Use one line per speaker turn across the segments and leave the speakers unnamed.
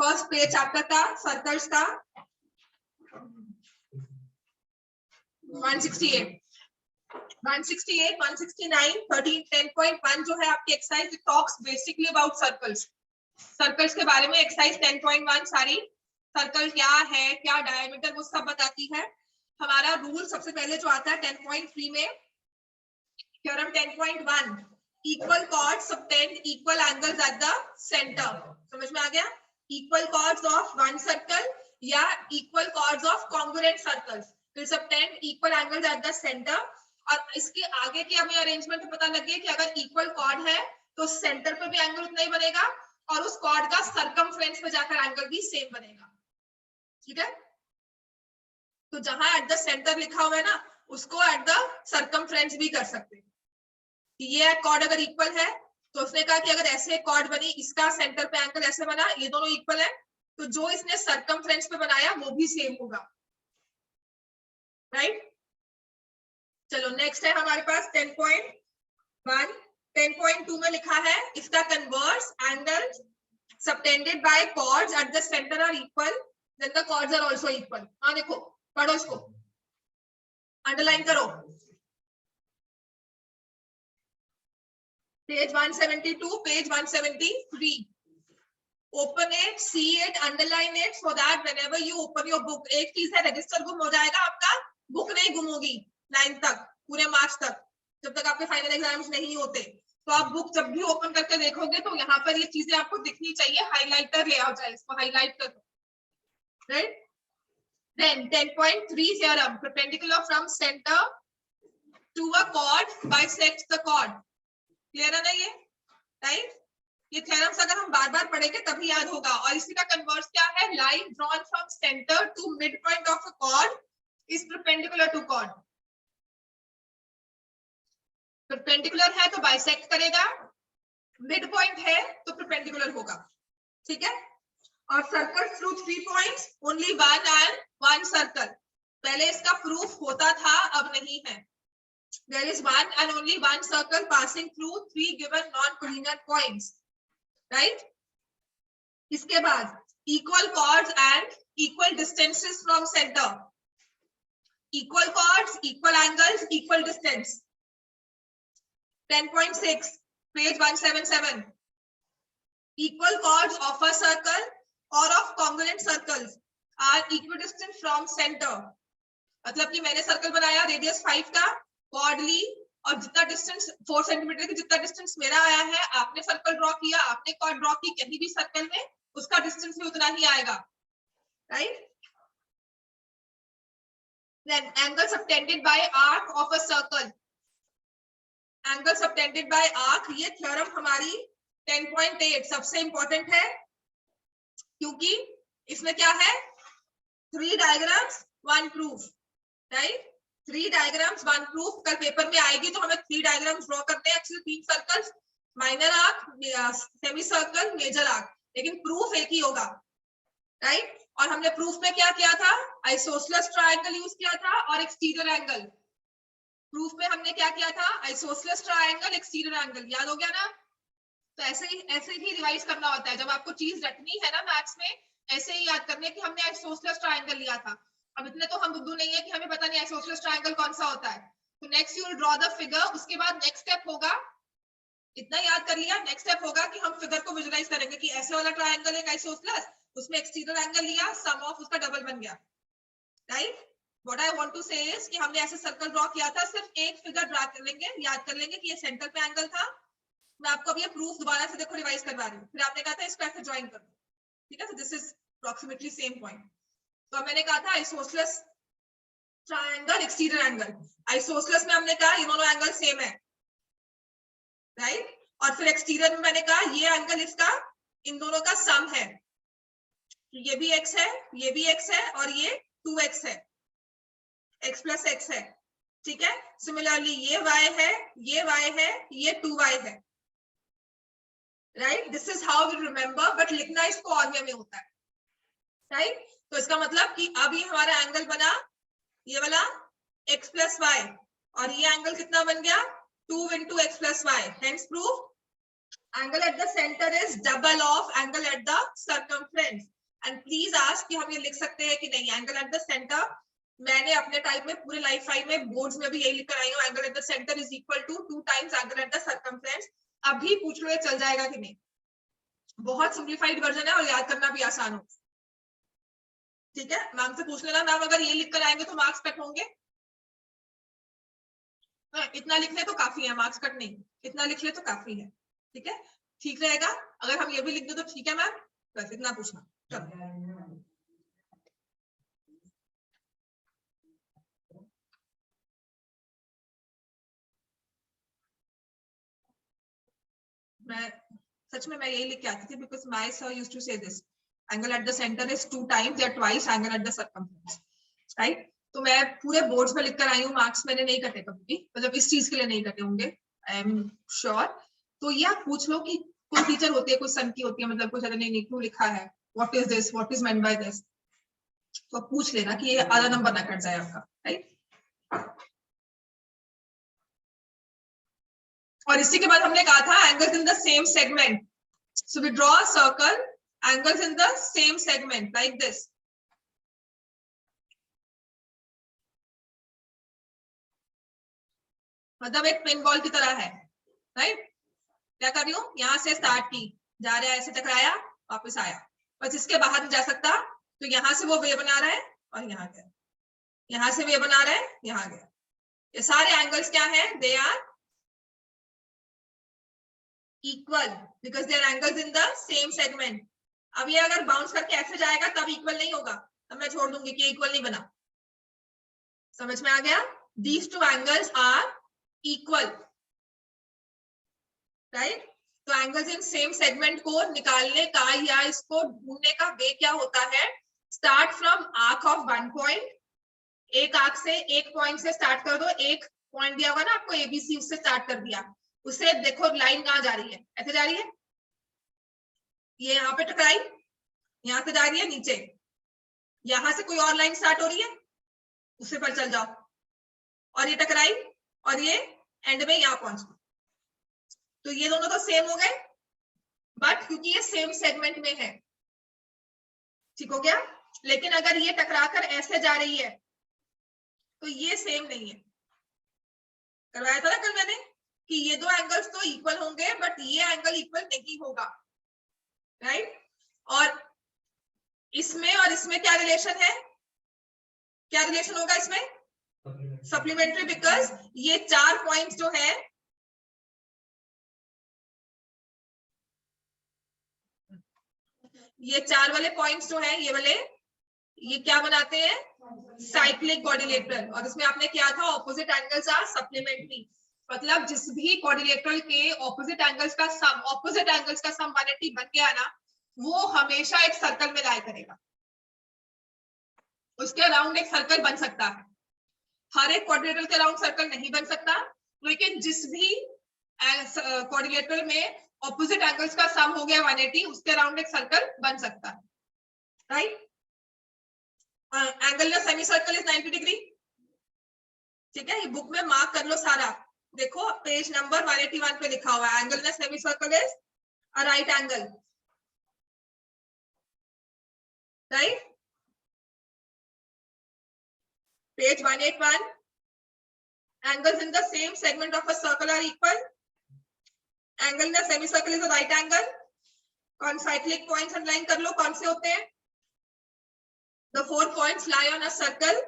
First page chapter का circles का 168, 169, 13, 10.1 जो है आपकी exercise talks basically about circles. Circles के बारे में एक्सरसाइज 10.1 सारी सर्कल क्या है, क्या डायमीटर, वो सब बताती है। हमारा रूल सबसे पहले जो आता है 10.3 में, theorem 10.1, equal chords subtend equal angles at the centre. समझ में आ गया? Equal chords of one circle या equal chords of congruent circles will subtend equal angles at the centre. और इसके आगे की हमें अरेंजमेंट पता लगे कि अगर इक्वल कॉर्ड है तो सेंटर पे भी एंगल उतना ही बनेगा और उस कॉर्ड का सरकमफ्रेंस पे जाकर एंगल भी सेम बनेगा। ठीक है? तो जहां एट द सेंटर लिखा हुआ है ना, उसको एट द सरकमफ्रेंस भी कर सकते हैं। ये कॉर्ड अगर इक्वल है तो उसने कहा कि अगर ऐसे कॉर्ड बनी, इसका सेंटर पे एंगल ऐसे बना, ये दोनों इक्वल है, तो जो इसने सरकमफ्रेंस पे बनाया वो भी सेम होगा। राइट? चलो नेक्स्ट है हमारे पास 10.1। 10.2 में लिखा है इसका converse angle subtended by chords at the centre are equal then the chords are also equal. हाँ देखो, पढ़ो इसको, अंडरलाइन करो। Page 172, page 173. Open it, see it, underline it so that whenever you open your book, एक चीज है register गुम हो जाएगा आपका, बुक नहीं गुम होगी 9th तक, पूरे मार्च तक, जब तक आपके फाइनल एग्जाम्स नहीं होते। तो आप बुक जब भी ओपन करके देखोगे तो यहाँ पर ये चीजें आपको दिखनी चाहिए, हाईलाइटर ले आओ, चाहे इसको हाईलाइट कर दो। Right? Then 10.3 theorem, perpendicular from center to a chord bisects the chord. Clear है ना ये? राइट? ये थ्योरम्स अगर हम बार बार पढ़ेंगे तभी याद होगा। और इसी का कन्वर्स क्या है? Line drawn from centre to mid point of a chord is perpendicular to chord. Perpendicular है तो बाइसेक्ट करेगा, मिड पॉइंट है तो परपेंडिकुलर होगा। ठीक है? और circle through 3 points, only one and one circle. पहले इसका प्रूफ होता था, अब नहीं है। There is one and only one circle passing through 3 given non-collinear points. Right? इसके बाद equal chords and equal distances from center. Equal chords, equal angles, equal distance. 10.6, page 177. Equal chords of a circle or of congruent circles are equidistant from center. मतलब कि मैंने circle बनाया radius 5 का, cord ली, और जितना distance 4 centimetre की जितना distance मेरा आया है, आपने सर्कल ड्रॉ किया, आपने कॉर्ड ड्रॉ की, कहीं भी सर्कल में उसका डिस्टेंस भी उतना ही आएगा। Right? Then angle subtended by arc of a circle. Angle subtended by arc, ये थ्योरम हमारी 10.8 सबसे इंपॉर्टेंट है, क्योंकि इसमें क्या है? 3 diagrams 1 proof. Right? 3 diagrams 1 proof. कल पेपर में आएगी तो हमें 3 डायग्राम्स ड्रॉ करते हैं, actually 3 circles, minor arc, semi circle, major arc, लेकिन प्रूफ एक ही होगा। राइट? और हमने प्रूफ में क्या किया था? आइसोसेलेस ट्रायंगल यूज किया था और एक्सटीरियर एंगल। प्रूफ में हमने क्या किया था? Isosceles triangle, exterior angle. याद हो गया ना? तो ऐसे ही रिवाइज करना होता है। जब आपको चीज रटनी है ना मैथ्स में, ऐसे ही याद करने कि हमने आइसोसेलेस ट्रायंगल लिया था। अब इतने तो हम बुद्धू नहीं है कि हमें पता नहीं आइसोसेलेस ट्रायंगल कौन सा होता है। तो next you will draw the figure. उसके बाद नेक्स्ट स्टेप होगा, इतना याद कर लिया, नेक्स्ट स्टेप होगा कि हम फिगर को विजुलाइज करेंगे कि ऐसे वाला ट्रायंगल है आइसोसेलेस, उसमें एक्सटीरियर एंगल लिया, सम ऑफ उसका डबल बन गया। Right? What I want to say is कि हमने ऐसे सर्कल ड्रॉ किया था, सिर्फ एक फिगर ड्रॉ कर लेंगे, याद कर लेंगे कि ये सेंटर पे एंगल था। मैं आपको अब ये प्रूफ दोबारा से देखो रिवाइज करवा रही हूँ। फिर आपने कहा था इसको ऐसे ज्वाइन कर दो। ठीक है? तो this is approximately same point. तो मैंने कहा था isosceles triangle, exterior angle. Isosceles में हमने कहा ये दोनों एंगल सेम है। राइट? और फिर एक्सटीरियर में मैंने कहा ये एंगल इसका, इन दोनों का सम है। ये भी x है, ये भी x है, और ये 2x है, x प्लस x है। ठीक है? सिमिलरली ये y है, ये y है, ये 2y है। Right? This is how we remember, but लिखना इसको और वे में होता है। राइट? तो इसका मतलब कि अब ये हमारा एंगल बना ये वाला x प्लस वाई, और ये एंगल कितना बन गया? 2 into x plus y. Hence proof angle at the center is double of angle at the circumference. And please ask कि हम ये लिख सकते हैं कि नहीं एंगल एट द सेंटर। मैंने अपने टाइम में पूरे लाइफ टाइम में बोर्ड्स में भी यही लिख कर आई हूँ, angle at the centre is equal to 2 times angle at the circumference. अभी पूछ लो ये चल जाएगा कि नहीं, बहुत सिंप्लीफाइड वर्जन है और याद करना भी आसान हो। ठीक है, मैम से पूछ लेना, मैम अगर ये लिख कर आएंगे तो मार्क्स कट होंगे। इतना लिख ले तो काफी है, मार्क्स कट नहीं, इतना लिख ले तो काफी है। ठीक है, ठीक रहेगा। अगर हम ये भी लिख दो तो ठीक है मैम, बस इतना पूछना। चलो मैं सच में मैं यही लिख के आती थी, because my sir used to say this, angle at the centre is 2 times या twice angle at the circumference, right. तो मैं पूरे बोर्ड्स में लिख कर आई हूँ, मार्क्स मैंने नहीं कटे कभी भी, मतलब इस चीज के लिए नहीं कटे होंगे, आई एम श्योर। तो ये आप पूछ लो कि कोई टीचर होती है, कोई सन की होती है, मतलब कुछ नहीं क्यों लिखा है, what is this, what is meant by this, तो पूछ लेना कि ये आधा नंबर ना कट जाए आपका, राइट। और इसी के बाद हमने कहा था angles in the same segment, so we draw a circle, angles in the same segment like this. मतलब एक पिन बॉल की तरह है, राइट। क्या कर रही हूँ, यहाँ से स्टार्ट की, जा रहा है, ऐसे टकराया, वापस आया, बस इसके बाहर नहीं जा सकता, तो यहाँ से वो वे बना रहा है और यहाँ गया, यहाँ से वे बना रहा है, यहाँ गया। ये सारे एंगल्स क्या है, they are equal because they are angles in the same segment. अब ये अगर बाउंस करके ऐसे जाएगा तब इक्वल नहीं होगा, तब मैं छोड़ दूंगी कि इक्वल नहीं बना। समझ में आ गया, these two angles are equal, right. तो एंगल्स इन सेम सेगमेंट को निकालने का या इसको ढूंढने का वे क्या होता है, start from arc of 1 point, एक आर्क से एक पॉइंट से स्टार्ट कर दो, एक पॉइंट दिया हुआ ना आपको एबीसी, उससे स्टार्ट कर दिया, उसे देखो लाइन कहाँ जा रही है, ऐसे जा रही है, ये यहाँ पे टकराई, यहाँ से जा रही है नीचे, यहाँ से कोई और लाइन स्टार्ट हो रही है, उससे पर चल जाओ, और ये टकराई और ये एंड में यहाँ पहुंच गई, तो ये दोनों तो सेम हो गए, बट क्योंकि ये सेम सेगमेंट में है, ठीक हो गया। लेकिन अगर ये टकराकर ऐसे जा रही है तो ये सेम नहीं है, करवाया था ना कल मैंने कि ये दो एंगल्स तो इक्वल होंगे बट ये एंगल इक्वल नहीं होगा, राइट। और इसमें क्या रिलेशन है, क्या रिलेशन होगा इसमें, सप्लीमेंट्री, बिकॉज ये 4 पॉइंट्स जो है, ये 4 वाले पॉइंट्स जो है, ये वाले, ये क्या बनाते हैं, साइक्लिक क्वाड्रिलेटरल, और इसमें आपने क्या था, ऑपोजिट एंगल्स आर सप्लीमेंट्री, मतलब जिस भी क्वाड्रिलेटरल के ऑपोजिट एंगल्स का सम 180 बन गया ना, वो हमेशा एक सर्कल में लाई करेगा, उसके अराउंड एक सर्कल बन सकता है। हर एक क्वाड्रिलेटरल के अराउंड सर्कल नहीं बन सकता, लेकिन जिस भी क्वाड्रिलेटरल में ऑपोजिट एंगल्स का सम हो गया 180, उसके अराउंड एक सर्कल बन सकता है, राइट। एंगल या सेमी सर्कल इज 90 डिग्री, ठीक है, ये बुक में मार्क कर लो सारा, देखो पेज नंबर 181 पे लिखा हुआ है, एंगल या semi circle is a right angle, right. Page 181, angles in the same segment of a circle are equal, angle in a semicircle is a right angle, concyclic points underline कर लो, कौन से होते हैं, the 4 points lie on a circle,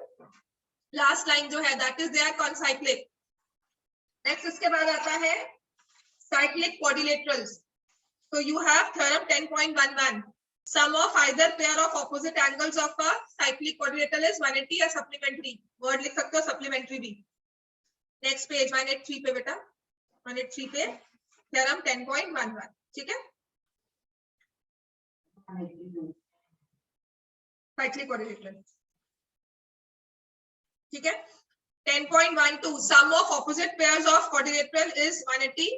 last line जो है that is they are concyclic। next इसके बाद आता है cyclic quadrilaterals, so you have theorem 10.11, sum of either pair of opposite angles of a cyclic quadrilateral is 180 या supplementary, word लिख सकते हो supplementary भी। नेक्स्ट पेज 183 पे बेटा, 183 पे थ्योरम 10.11, ठीक है, साइक्लिक क्वाड्रिलेटरल, ठीक है। 10.12 sum of opposite pairs of quadrilateral is 180,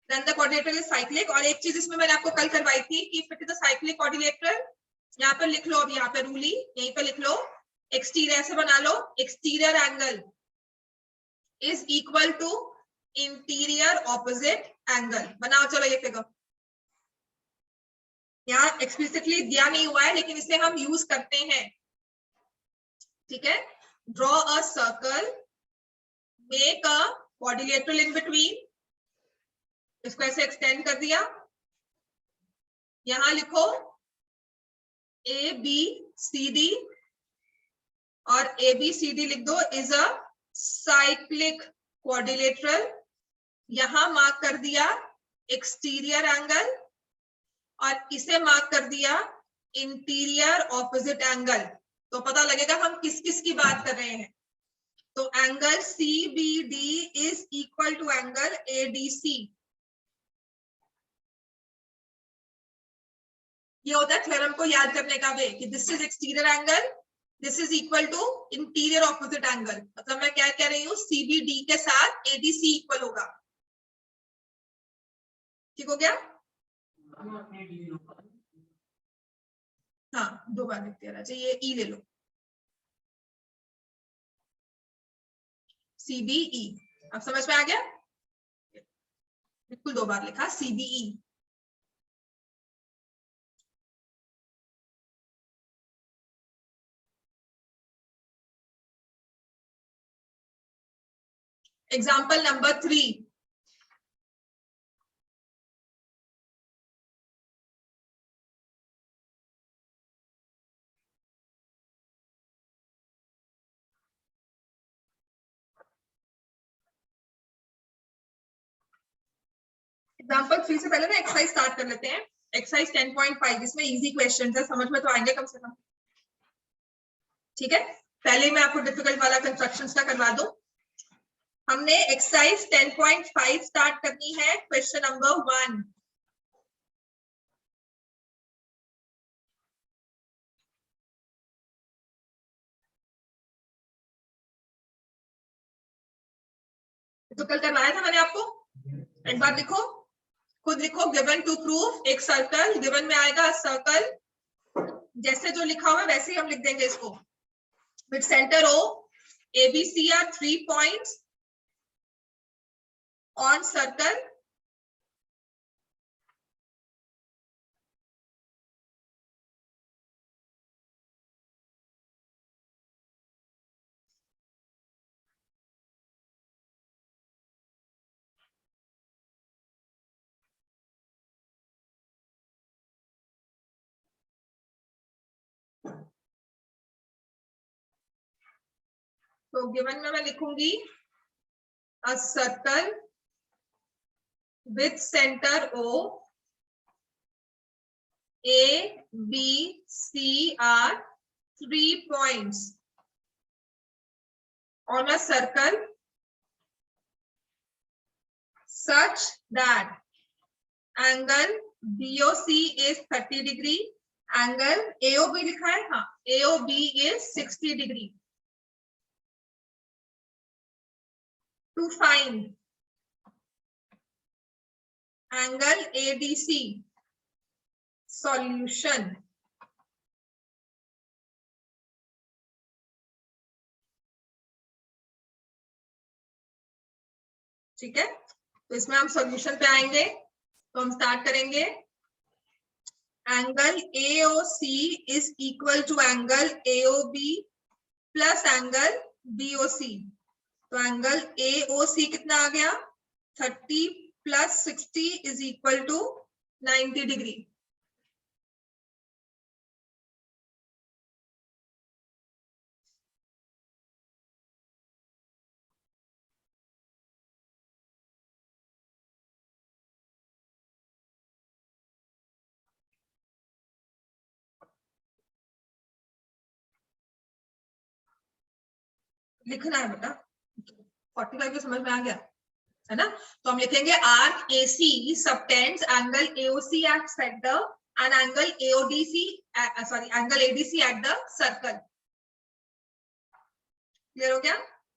then the quadrilateral is cyclic. और एक चीज इसमें मैंने आपको कल करवाई थी कि if it is a cyclic quadrilateral, यहाँ पर लिख लो, अब यहाँ पे रूली यहीं पे लिख लो, एक्सटीरियर ऐसे बना लो, exterior angle is equal to interior opposite angle, बनाओ चलो ये फिगर, यहाँ एक्सप्लिसिटली दिया नहीं हुआ है लेकिन इसे हम यूज करते हैं, ठीक है। Draw a circle, make a quadrilateral in between, इसको ऐसे एक्सटेंड कर दिया, यहां लिखो ए बी सी डी और ए बी सी डी लिख दो, इज अ साइक्लिक क्वाड्रिलेटरल। यहां मार्क कर दिया एक्सटीरियर एंगल और इसे मार्क कर दिया इंटीरियर ऑपोजिट एंगल, तो पता लगेगा हम किस किस की बात कर रहे हैं। तो angle C B D is equal to angle A D C. ये होता है थ्योरम को याद करने का वे कि this is exterior angle, this is equal to interior opposite angle. मतलब मैं क्या कह रही हूँ, सीबीडी के साथ एडीसी इक्वल होगा। ठीक हो गया? हाँ, दो बार लिख देना चाहिए, ई ले लो, सीबीई। अब समझ में आ गया? बिल्कुल दो बार लिखा सीबीई। एग्जाम्पल नंबर 3, एग्जाम्पल 3 से पहले ना एक्सरसाइज स्टार्ट कर लेते हैं। एक्सरसाइज 10.5, इसमें इजी क्वेश्चंस है, समझ में तो आएंगे कम से कम, ठीक है। पहले मैं आपको डिफिकल्ट वाला कंस्ट्रक्शंस का करवा दूं। हमने एक्सरसाइज 10.5 स्टार्ट करनी है, क्वेश्चन नंबर 1। तो कल करवाया था मैंने आपको, एक बार लिखो, खुद लिखो। गिवन टू प्रूव एक सर्कल, गिवन में आएगा सर्कल, जैसे जो लिखा हुआ है वैसे ही हम लिख देंगे इसको। With centre O, ABC are 3 points on circle, तो गिवन में मैं लिखूंगी a circle with centre O, A, B, C are 3 points on a circle such that angle BOC is 30 degree, angle AOB लिखा है, हाँ, AOB is 60 degree. To find angle ADC, solution. ठीक है, तो इसमें हम सॉल्यूशन पे आएंगे, तो हम स्टार्ट करेंगे। Angle AOC is equal to angle AOB plus angle BOC। तो एंगल AOC कितना आ गया, 30 plus 60 is equal to 90 degree. लिखना है बेटा, 45 तो समझ में आ गया है ना। तो हम लिखेंगे arc AC subtends angle AOC at centre and angle angle ADC at the circle. Clear हो गया?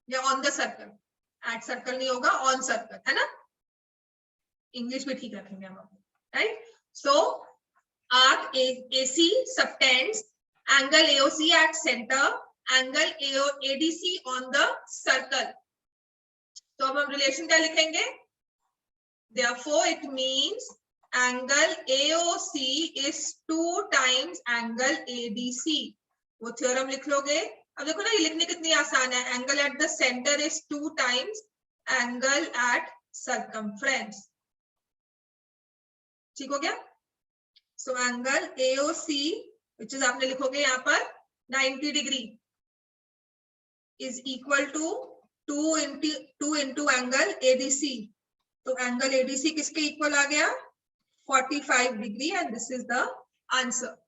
या on the circle, at circle नहीं होगा, ऑन सर्कल, है ना। इंग्लिश भी ठीक रखेंगे हम, right. So arc AC subtends angle AOC at centre, angle ADC on the circle. तो अब हम रिलेशन क्या लिखेंगे, therefore it means angle AOC is 2 times angle ADC। वो थ्योरम लिख लोगे। अब देखो ना, ये लिखने कितनी आसान है। Angle at the centre is 2 times angle at circumference. ठीक हो गया। So angle AOC which is आपने लिखोगे यहाँ पर 90 degree is equal to 2 into angle ADC। तो एंगल ADC किसके इक्वल आ गया? 45 degree, and this is the answer.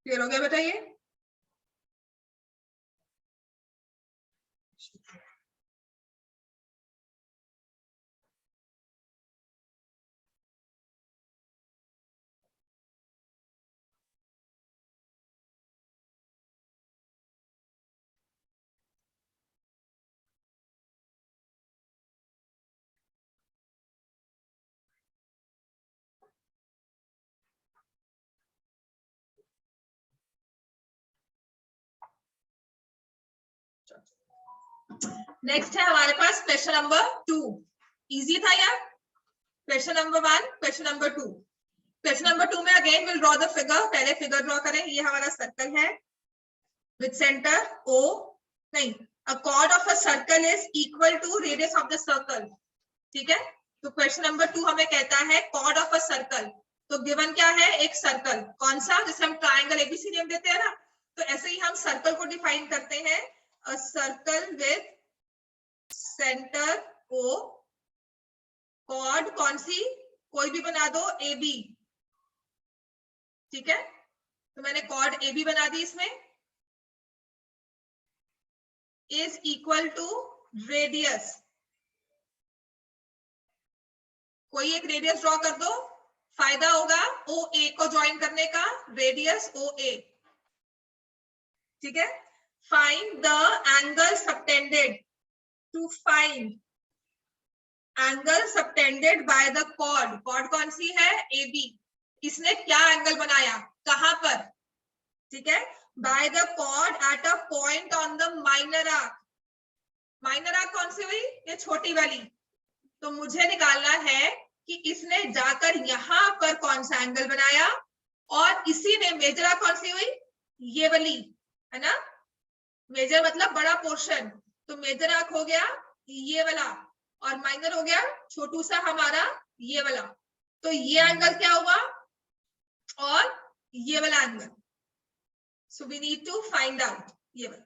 Clear हो गया बेटा? ये नेक्स्ट है हमारे पास क्वेश्चन नंबर 2। इजी था यार। Question number 1, question number 2। Question number 2 में again will draw the figure. पहले फिगर ड्रॉ करें। ये हमारा सर्कल है विद सेंटर O, नहीं, a chord of a circle is equal to radius of the circle. ठीक है। तो क्वेश्चन नंबर 2 हमें कहता है कॉर्ड ऑफ अ सर्कल। तो गिवन क्या है? एक सर्कल। कौन सा? जैसे हम ट्राइंगल एबीसी नेम देते हैं ना, तो ऐसे ही हम सर्कल को डिफाइन करते हैं। A circle with centre O, chord कौन सी? कोई भी बना दो, AB। ठीक है। तो मैंने कॉर्ड AB बना दी इसमें। इज इक्वल टू रेडियस, कोई एक रेडियस ड्रॉ कर दो। फायदा होगा OA को ज्वाइन करने का, रेडियस OA। ठीक है। Find the angle subtended. To find angle subtended by the chord. Chord कौन सी है? AB। इसने क्या एंगल बनाया? कहां पर? ठीक है। By the chord at a point on the minor arc. Minor arc कौन सी हुई? ये छोटी वाली। तो मुझे निकालना है कि इसने जाकर यहां पर कौन सा एंगल बनाया, और इसी ने मेजर आर्क कौन सी हुई? ये वाली, है ना। मेजर मतलब बड़ा पोर्शन। तो मेजर आर्क हो गया ये वाला, और माइनर हो गया छोटू सा हमारा ये वाला। तो ये एंगल क्या हुआ? और ये वाला angle. So we need to find out ये वाला।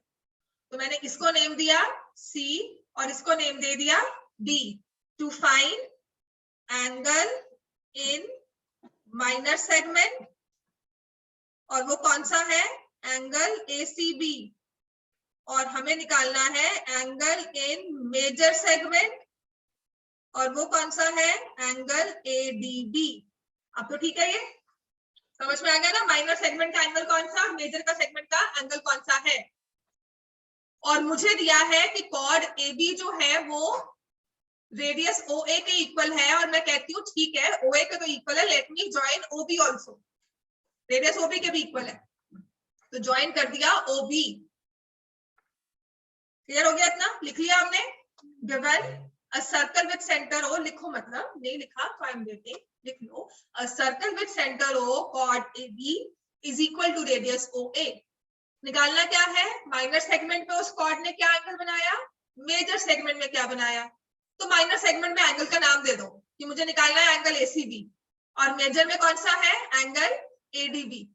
तो मैंने इसको नेम दिया C और इसको नेम दे दिया D। To find angle in minor segment, और वो कौन सा है? Angle ACB। और हमें निकालना है एंगल इन मेजर सेगमेंट, और वो कौन सा है? Angle ADB। अब तो ठीक है, ये समझ में आ गया ना। माइनर सेगमेंट का एंगल कौन सा, मेजर का सेगमेंट का एंगल कौन सा है। और मुझे दिया है कि कॉर्ड AB जो है वो रेडियस OA के इक्वल है, और मैं कहती हूँ ठीक है, OA के तो इक्वल है, let me join OB also. Radius OB के भी इक्वल है, तो ज्वाइन कर दिया OB। क्लियर हो गया? इतना लिख लिया हमने। Given a circle with centre O, लिखो, मतलब नहीं लिखा तो आई एम वेटिंग, लिख लो। A circle with centre O, chord AB is equal to radius OA। निकालना क्या है? माइनर सेगमेंट में उस कॉर्ड ने क्या एंगल बनाया, मेजर सेगमेंट में क्या बनाया। तो माइनर सेगमेंट में एंगल का नाम दे दो कि मुझे निकालना है एंगल ACB, और मेजर में कौन सा है? Angle ADB।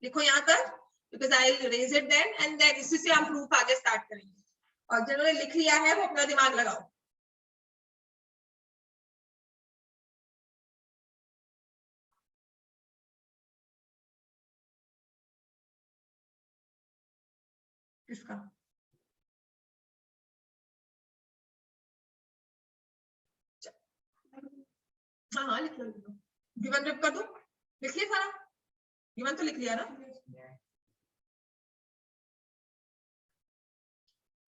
लिखो यहाँ पर, because I will raise it then, and then इसी से हम प्रूफ आगे स्टार्ट करेंगे। और जिन्होंने लिख लिया है वो अपना दिमाग लगाओ। किसका? हाँ हाँ लिख लो, गिवन रिप कर दो, लिख लिया सारा, गिवन तो लिख लिया ना।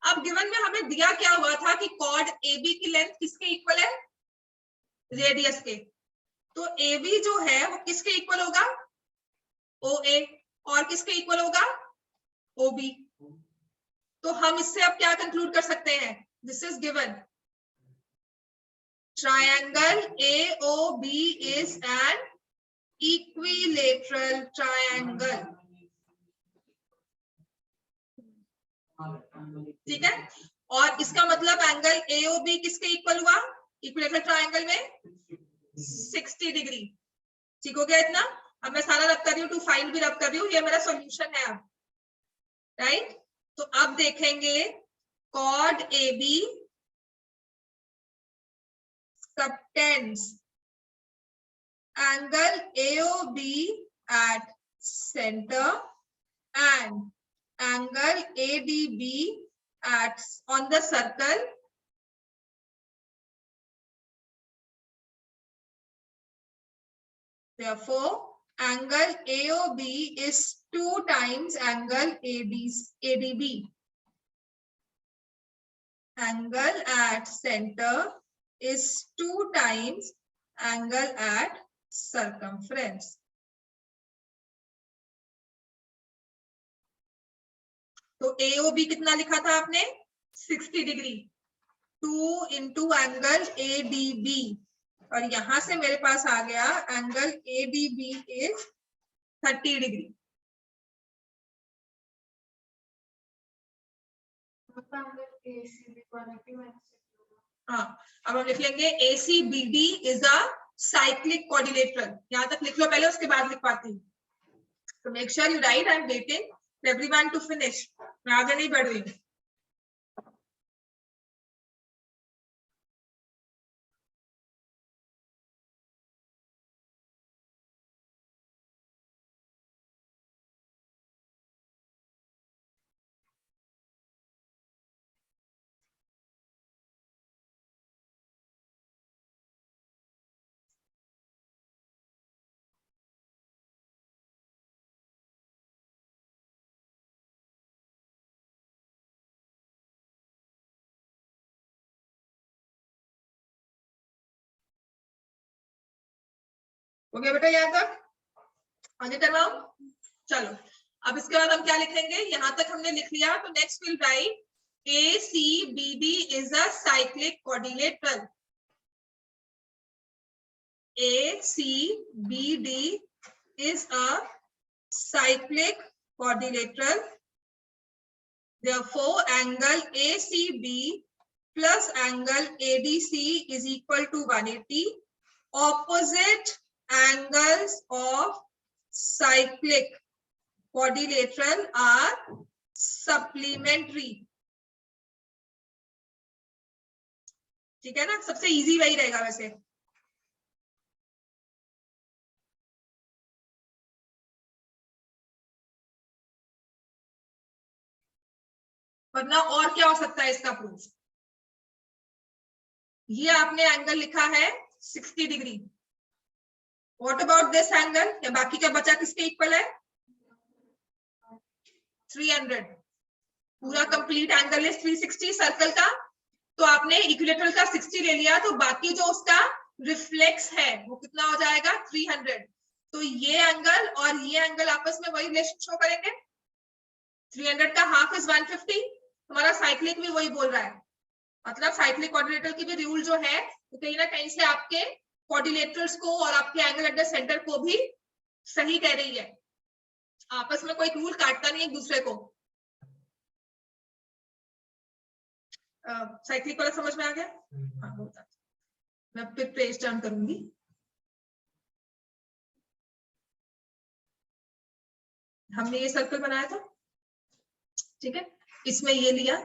अब गिवन में हमें दिया क्या हुआ था कि कॉर्ड AB की लेंथ किसके इक्वल है? रेडियस के। तो AB जो है वो किसके इक्वल होगा? OA। और किसके इक्वल होगा? OB। तो हम इससे अब क्या कंक्लूड कर सकते हैं? This is given, triangle AOB is an equilateral triangle। ठीक है, और इसका मतलब एंगल AOB किसके इक्वल हुआ इक्विलेटरल ट्रायंगल में? 60 डिग्री। ठीक हो गया इतना? अब मैं सारा रब कर रही हूँ, टू फाइल भी रब कर रही हूँ, ये मेरा सॉल्यूशन है अब, राइट। तो अब देखेंगे cord AB subtends angle AOB at center and angle ADB at on the circle therefore angle AOB is 2 times angle ADB। angle at center is 2 times angle at circumference। तो AOB कितना लिखा था आपने? 60 degree, 2 into angle ADB, और यहां से मेरे पास आ गया एंगल ADB इज 30 डिग्री। हाँ, अब हम लिख लेंगे ACBD is a cyclic quadrilateral. यहाँ तक लिख लो पहले, उसके बाद लिख पाती हूँ। तो make sure you write, I am waiting everyone to finish, मैं आगे नहीं बढ़ रही हूँ। हो गया बेटा यहाँ तक? आगे करवाओ। चलो, अब इसके बाद हम क्या लिखेंगे? यहाँ तक हमने लिख लिया, तो next will write ACBD is a cyclic quadrilateral. ACBD is a cyclic quadrilateral. Therefore, angle ACB plus angle ADC is equal to 180. Opposite angles of cyclic quadrilateral are supplementary. ठीक है ना? सबसे इजी वही रहेगा वैसे। वरना और क्या हो सकता है इसका प्रूफ? ये आपने एंगल लिखा है 60 degree. What about this angle? या बाकी का बचा किसके इक्वल है? 300। पूरा कंप्लीट एंगल है 360 सर्कल का, तो आपने इक्विलेटरल का 60 ले लिया, तो बाकी जो उसका रिफ्लेक्स है वो कितना हो जाएगा? 300। तो ये एंगल और ये एंगल आपस में वही रिलेशन शो करेंगे। 300 का हाफ इज 150। हमारा साइक्लिक भी वही बोल रहा है, मतलब साइक्लिक क्वाड्रिलेटरल की भी रूल जो है तो कहीं ना कहीं से आपके क्वाड्रिलेटरल्स को और आपके एंगल एट द सेंटर को भी सही कह रही है। आपस में कोई रूल काटता नहीं एक दूसरे को। साइक्लिक वाला समझ में आ गया? हाँ, बहुत अच्छा। मैं फिर पेज टर्न करूंगी। हमने ये सर्कल बनाया था, ठीक है, इसमें ये लिया,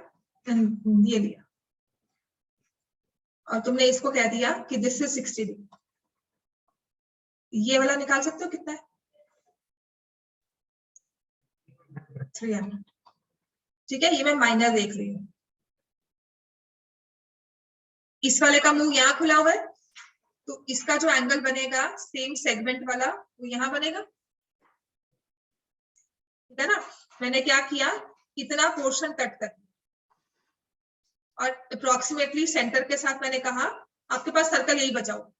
ये लिया, और तुमने इसको कह दिया कि दिस इज 60 डिग्री। ये वाला निकाल सकते हो कितना है? 300। ठीक है, ये मैं माइनर देख रही हूँ। इस वाले का मुंह यहाँ खुला हुआ है, तो इसका जो एंगल बनेगा सेम सेगमेंट वाला वो यहाँ बनेगा, ठीक है ना। मैंने क्या किया, इतना पोर्शन कट कर और अप्रोक्सीमेटली सेंटर के साथ मैंने कहा आपके पास सर्कल यही बचा हो,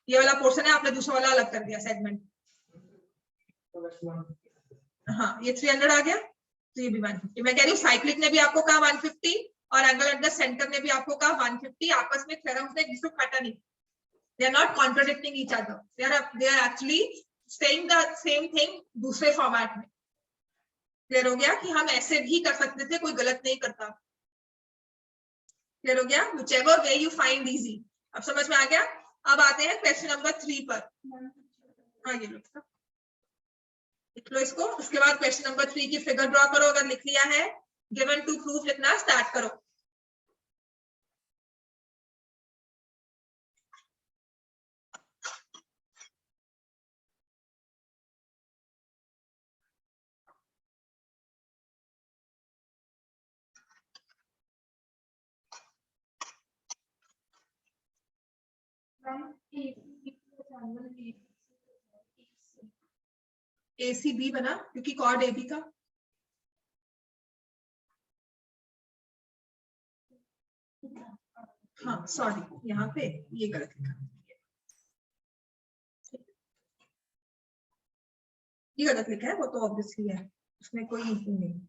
ये वाला पोर्शन है, आपने दूसरा वाला अलग कर दिया सेगमेंट। हाँ, ये 300 आ गया, तो ये भी 150। मैं कह रही हूँ साइक्लिक ने भी आपको कहा 150 और एंगल एट द सेंटर ने भी आपको कहा 150। आपस में थ्योरम्स ने किसी को काटा नहीं, they are not contradicting each other, they are actually saying the same thing दूसरे फॉर्मेट में। क्लियर हो गया कि हम ऐसे भी कर सकते थे, कोई गलत नहीं करता। क्लियर हो गया, whichever way you find easy। अब समझ में आ गया। अब आते हैं क्वेश्चन नंबर 3 पर। हाँ, ये लो, लिख लो इसको। उसके बाद क्वेश्चन नंबर 3 की फिगर ड्रॉ करो, अगर लिख लिया है। गिवन टू प्रूफ लिखना स्टार्ट करो। ACB बना क्योंकि कॉर्ड AB का। हाँ सॉरी, यहाँ पे ये गलत लिखा, ये गलत लिखा है, वो तो ऑब्वियसली है, उसमें कोई इशू नहीं।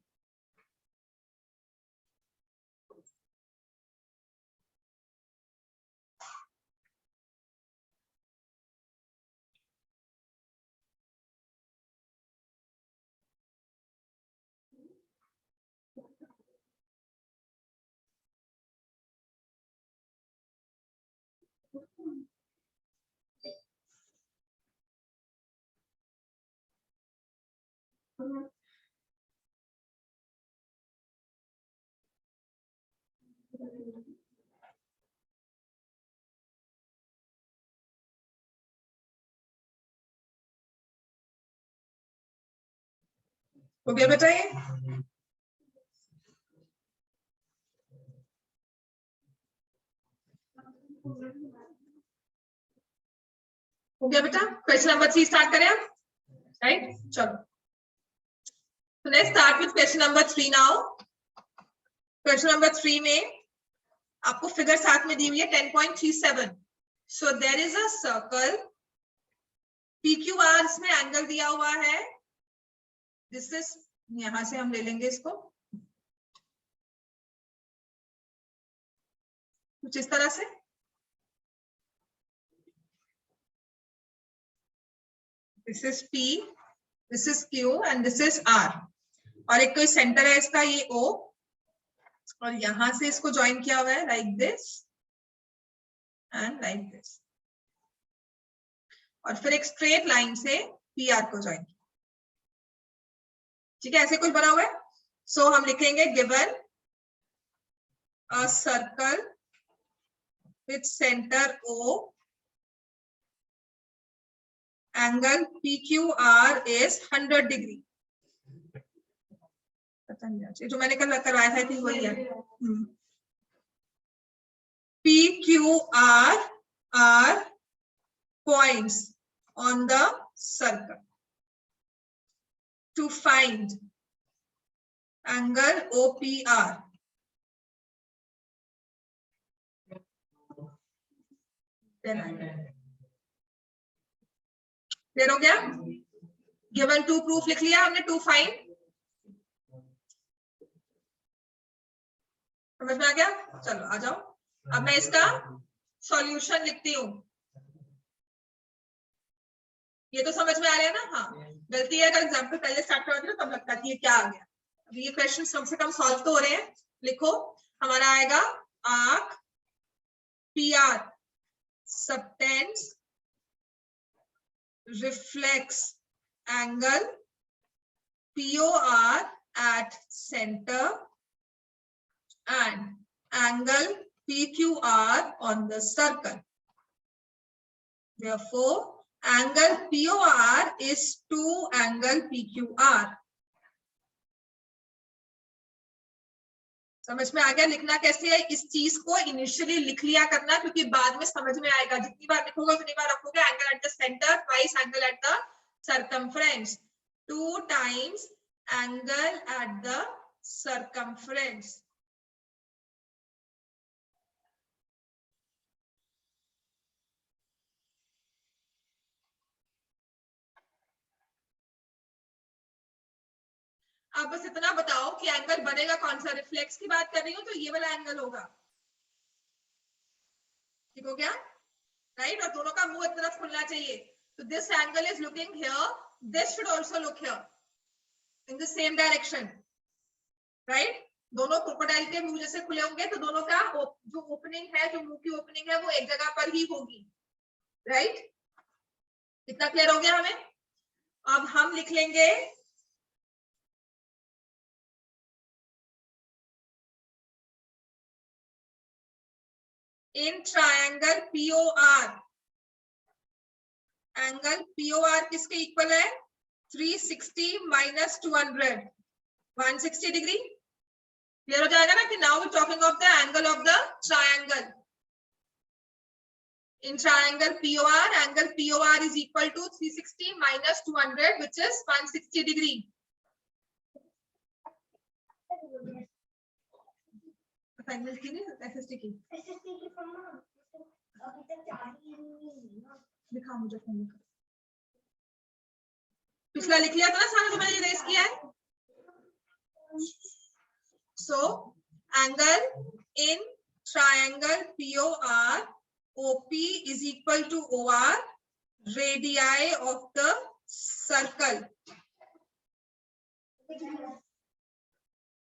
हो गया बेटा ये? हो गया बेटा? क्वेश्चन नंबर 3 स्टार्ट करें आप, राइट? चलो, so let's start with question number 3 now। Question number 3 में आपको फिगर साथ में दी हुई है 10.37। So there is a circle, PQR इसमें एंगल दिया हुआ है, दिस इज, यहां से हम ले लेंगे इसको कुछ इस तरह से, this is P, this is Q and this is R। और एक कोई सेंटर है इसका, ये O, और यहां से इसको ज्वाइन किया हुआ है like this and like this, और फिर एक स्ट्रेट लाइन से PR को ज्वाइन किया। ठीक है, ऐसे कुछ बना हुआ है। सो हम लिखेंगे given a circle with centre O, angle PQR is 100 degree. पता नहीं, जो मैंने कल करवाया था थी वही है। PQR are points on the circle. To find angle OPR, clear हो गया? गिवन टू प्रूफ लिख लिया हमने, टू फाइंड, समझ में आ गया? चलो आ जाओ, अब मैं इसका सॉल्यूशन लिखती हूँ। ये तो समझ में आ रहा है ना? हाँ, गलती है अगर एग्जाम्पल पहले स्टार्ट करवाते ना तब लगता है कि ये क्या आ गया। अब ये क्वेश्चन कम से कम सॉल्व तो हो रहे हैं। लिखो, हमारा आएगा arc PR subtends reflects angle POR at center and angle PQR on the circle. Therefore, angle POR is 2 angle PQR. समझ में आ गया? लिखना कैसे है, इस चीज को इनिशियली लिख लिया करना, क्योंकि बाद में समझ में आएगा। जितनी बार लिखोगे उतनी बार रखोगे। Angle at the centre twice angle at the circumference, 2 times angle at the circumference. आप बस इतना बताओ कि एंगल बनेगा कौन सा। रिफ्लेक्स की बात कर रही हूँ तो ये वाला एंगल होगा, ठीक हो गया? राइट? और दोनों का मुंह एक तरफ खुलना चाहिए। तो this angle is looking here, this should also look here in the same direction, right? दोनों क्रोकोडाइल के मुंह जैसे खुले होंगे तो दोनों का जो ओपनिंग है, जो मुंह की ओपनिंग है, वो एक जगह पर ही होगी, राइट? इतना क्लियर हो गया हमें? अब हम लिख लेंगे in triangle POR, angle POR किसके इक्वल है? 360 minus 200, 160 डिग्री। क्लियर हो जाएगा ना कि now we talking of the angle of the triangle. In triangle POR, angle POR is equal to 360 minus 200, which is 160 degree. Assignment की नहीं, SST की। दिखा मुझे फोन में। पिछला लिख लिया था ना सारा जो मैंने इरेज किया है। So, angle in triangle POR, OP is equal to OR, radii of the circle,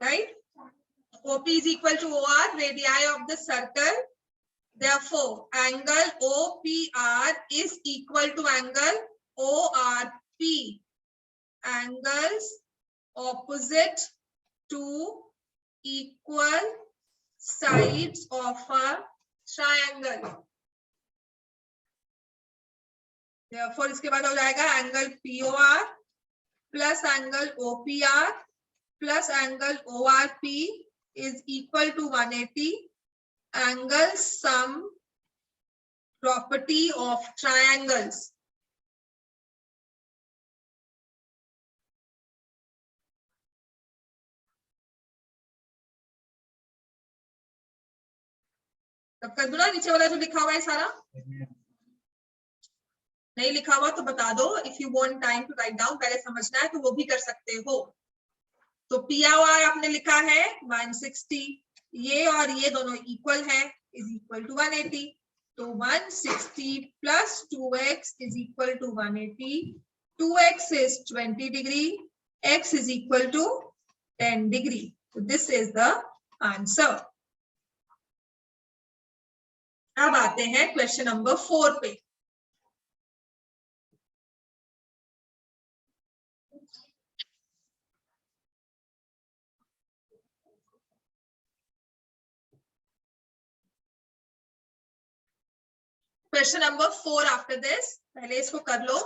right? OP is equal to OR, radii of the circle. Therefore, angle OPR is equal to angle ORP. Angles opposite to equal sides of a triangle. Therefore, इसके बाद हो जाएगा angle POR plus angle OPR plus angle ORP is equal to 180. Angle sum property of triangles. तब कर दो ना, नीचे वाला जो लिखा हुआ है सारा। नहीं लिखा हुआ तो बता दो। If you want time to write down, पहले समझना है तो वो भी कर सकते हो। तो POR आपने लिखा है 160, ये और ये दोनों इक्वल है, इज इक्वल टू 180। तो 160 plus 2x is equal to 180। 2x is 20 degree, x is equal to 10 degree. तो दिस इज द आंसर। अब आते हैं क्वेश्चन नंबर 4 पे। क्वेश्चन नंबर 4 आफ्टर दिस, पहले इसको कर लो।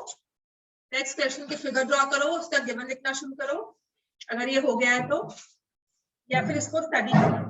नेक्स्ट क्वेश्चन की फिगर ड्रॉ करो, उसका गिवन लिखना शुरू करो अगर ये हो गया है तो, या फिर इसको स्टडी करो।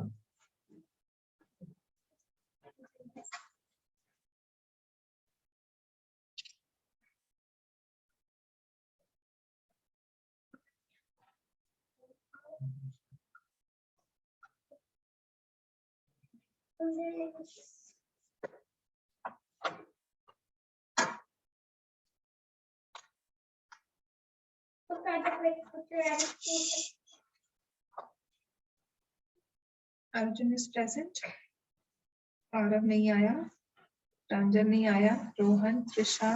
अर्जुन इज प्रेजेंट, आरव नहीं आया, रंजन नहीं आया, रोहन, त्रिषा,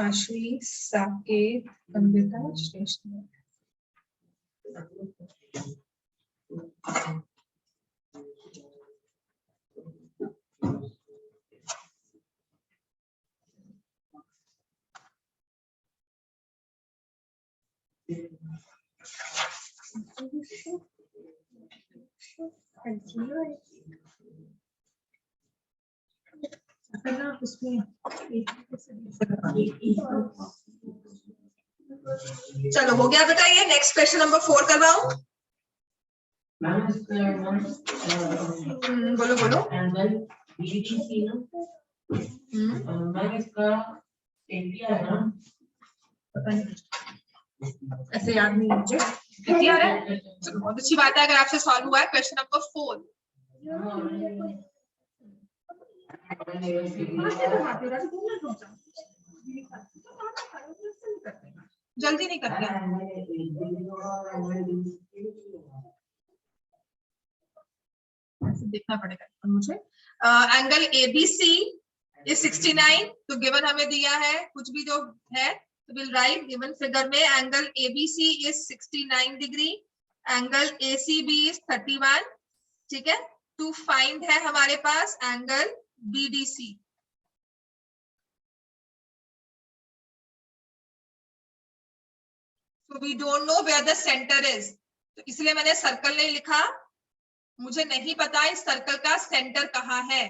आश्वी, साकेत, अमृता, श्रेष्ठ। चलो हो गया बेटा, ये नेक्स्ट क्वेश्चन नंबर 4 करवाओ। बोलो बोलो।
एंगल बीडीसी ना, मैंने इसका एरिया है ना,
पता नहीं ऐसे याद नहीं मुझे। क्लियर है? चलो बहुत अच्छी बात है अगर आपसे सॉल्व हुआ है। Question number 4। जल्दी नहीं करते देखना पड़ेगा मुझे। एंगल ABC इज 69, तो गिवन हमें दिया है कुछ भी जो है तो विल राइट गिवन फिगर में angle ABC is 69 degree, angle ACB is 31। ठीक है, टू फाइंड है हमारे पास angle BDC। So we don't know where the center is, तो इसलिए मैंने सर्कल नहीं लिखा। मुझे नहीं पता इस सर्कल का सेंटर कहाँ है।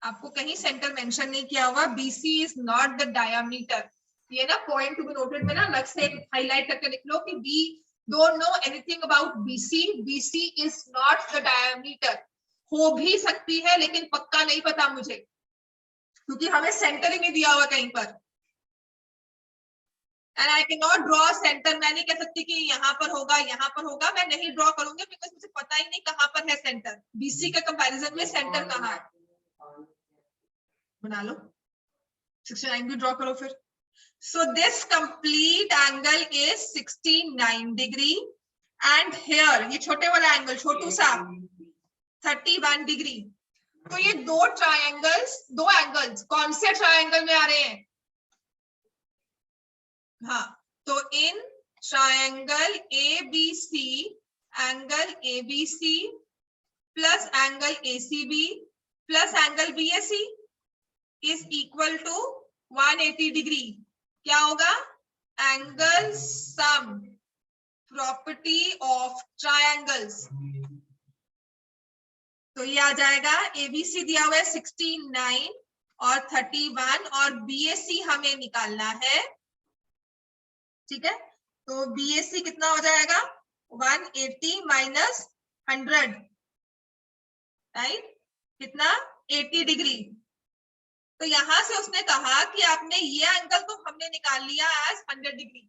आपको कहीं सेंटर मेंशन नहीं किया हुआ। BC is not the diameter. ये ना पॉइंट टू बी नोटेड में ना अलग से हाईलाइट करके लिख लो कि we don't know anything about BC। BC is not the diameter. हो भी सकती है लेकिन पक्का नहीं पता मुझे, क्योंकि हमें सेंटर ही नहीं दिया हुआ कहीं पर। And I can not draw centre. मैं नहीं कह सकती कि यहाँ पर होगा यहाँ पर होगा, मैं नहीं ड्रॉ करूंगी बिकॉज मुझे पता ही नहीं कहाँ पर है सेंटर। BC के कंपैरिजन में सेंटर कहाँ है। बना लो 69 भी ड्रॉ करो फिर। So this complete angle is 69 degree and here ये छोटे वाला एंगल छोटू सा 31 डिग्री। तो ये दो एंगल्स कौन से ट्रायंगल में आ रहे हैं? हाँ, तो in triangle ABC angle ABC plus angle ACB plus angle BAC is equal to 180 degree. क्या होगा? Angle sum property of triangles. तो ये आ जाएगा ABC दिया हुआ है 69 और 31 और BAC हमें निकालना है। ठीक है, तो BAC कितना हो जाएगा? 180 माइनस 100, राइट? कितना? 80 डिग्री। तो यहां से उसने कहा कि आपने ये एंगल तो हमने निकाल लिया as 100 degree.